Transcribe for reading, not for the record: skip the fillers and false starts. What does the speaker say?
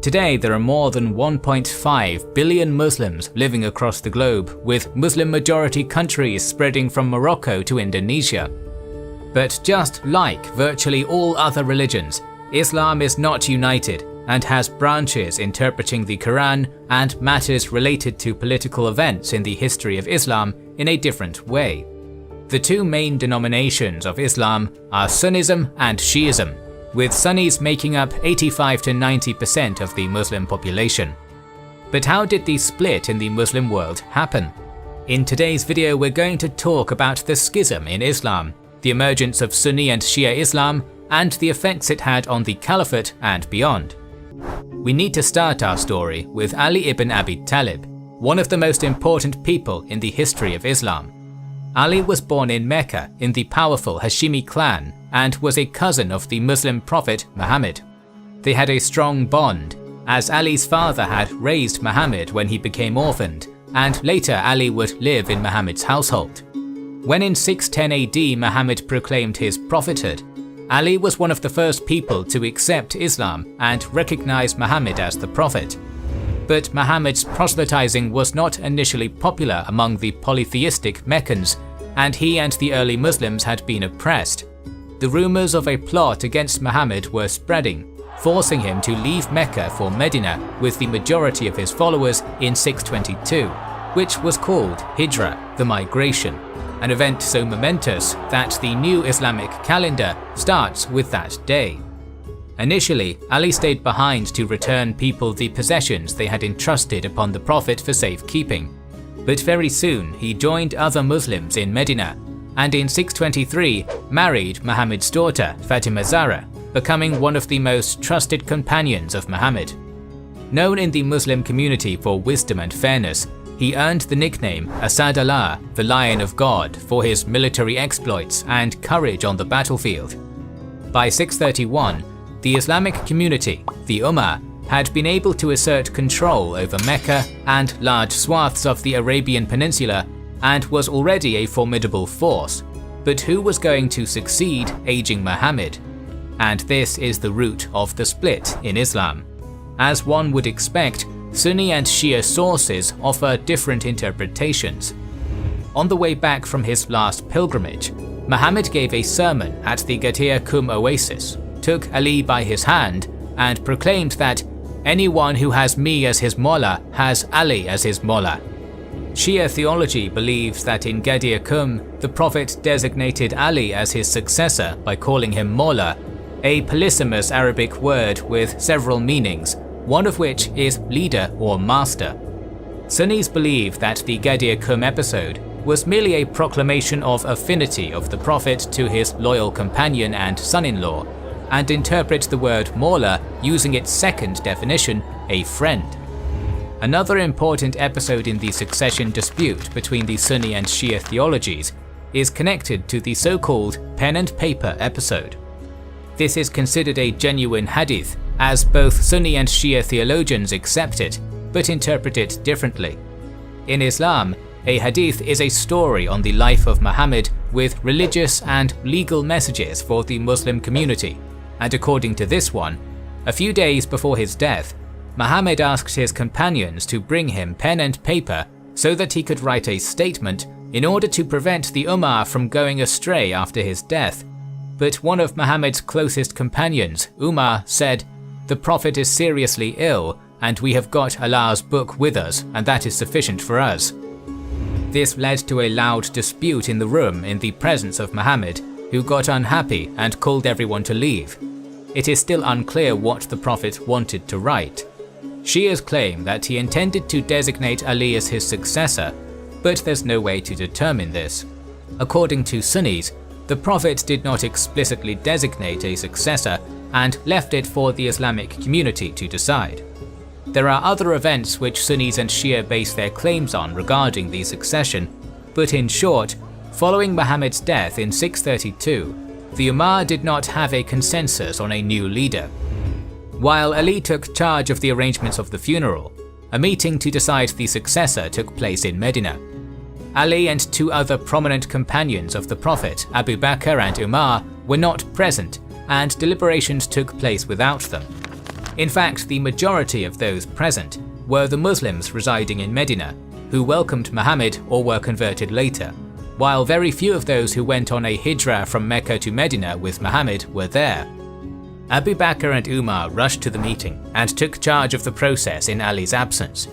Today there are more than 1.5 billion Muslims living across the globe, with Muslim-majority countries spreading from Morocco to Indonesia. But just like virtually all other religions, Islam is not united and has branches interpreting the Quran and matters related to political events in the history of Islam in a different way. The two main denominations of Islam are Sunnism and Shiism, with Sunnis making up 85 to 90% of the Muslim population. But how did the split in the Muslim world happen? In today's video we're going to talk about the schism in Islam, the emergence of Sunni and Shia Islam, and the effects it had on the Caliphate and beyond. We need to start our story with Ali ibn Abi Talib, one of the most important people in the history of Islam. Ali was born in Mecca in the powerful Hashimi clan and was a cousin of the Muslim prophet Muhammad. They had a strong bond, as Ali's father had raised Muhammad when he became orphaned, and later Ali would live in Muhammad's household. When in 610 AD Muhammad proclaimed his prophethood, Ali was one of the first people to accept Islam and recognize Muhammad as the prophet. But Muhammad's proselytizing was not initially popular among the polytheistic Meccans, and he and the early Muslims had been oppressed. The rumors of a plot against Muhammad were spreading, forcing him to leave Mecca for Medina with the majority of his followers in 622, which was called Hijra, the migration, an event so momentous that the new Islamic calendar starts with that day. Initially, Ali stayed behind to return people the possessions they had entrusted upon the Prophet for safekeeping. But very soon he joined other Muslims in Medina, and in 623 married Muhammad's daughter Fatima Zahra, becoming one of the most trusted companions of Muhammad. Known in the Muslim community for wisdom and fairness, he earned the nickname Asad Allah, the Lion of God, for his military exploits and courage on the battlefield. By 631, the Islamic community, the Ummah, had been able to assert control over Mecca and large swaths of the Arabian Peninsula and was already a formidable force. But who was going to succeed aging Muhammad? And this is the root of the split in Islam. As one would expect, Sunni and Shia sources offer different interpretations. On the way back from his last pilgrimage, Muhammad gave a sermon at the Ghadir Qum oasis, took Ali by his hand, and proclaimed that anyone who has me as his Mawla has Ali as his Mawla. Shia theology believes that in Ghadir Qum, the Prophet designated Ali as his successor by calling him Mawla, a polysemous Arabic word with several meanings, one of which is leader or master. Sunnis believe that the Ghadir Qum episode was merely a proclamation of affinity of the Prophet to his loyal companion and son-in-law, and interpret the word Mawla using its second definition, a friend. Another important episode in the succession dispute between the Sunni and Shia theologies is connected to the so-called pen and paper episode. This is considered a genuine hadith, as both Sunni and Shia theologians accept it, but interpret it differently. In Islam, a hadith is a story on the life of Muhammad with religious and legal messages for the Muslim community, and according to this one, a few days before his death, Muhammad asked his companions to bring him pen and paper so that he could write a statement in order to prevent the Ummah from going astray after his death. But one of Muhammad's closest companions, Umar, said, "The Prophet is seriously ill, and we have got Allah's book with us, and that is sufficient for us." This led to a loud dispute in the room in the presence of Muhammad, who got unhappy and called everyone to leave. It is still unclear what the Prophet wanted to write. Shias claim that he intended to designate Ali as his successor, but there's no way to determine this. According to Sunnis, the Prophet did not explicitly designate a successor and left it for the Islamic community to decide. There are other events which Sunnis and Shia base their claims on regarding the succession, but in short, following Muhammad's death in 632, the Ummah did not have a consensus on a new leader. While Ali took charge of the arrangements of the funeral, a meeting to decide the successor took place in Medina. Ali and two other prominent companions of the Prophet, Abu Bakr and Umar, were not present, and deliberations took place without them. In fact, the majority of those present were the Muslims residing in Medina, who welcomed Muhammad or were converted later, while very few of those who went on a hijrah from Mecca to Medina with Muhammad were there. Abu Bakr and Umar rushed to the meeting and took charge of the process in Ali's absence,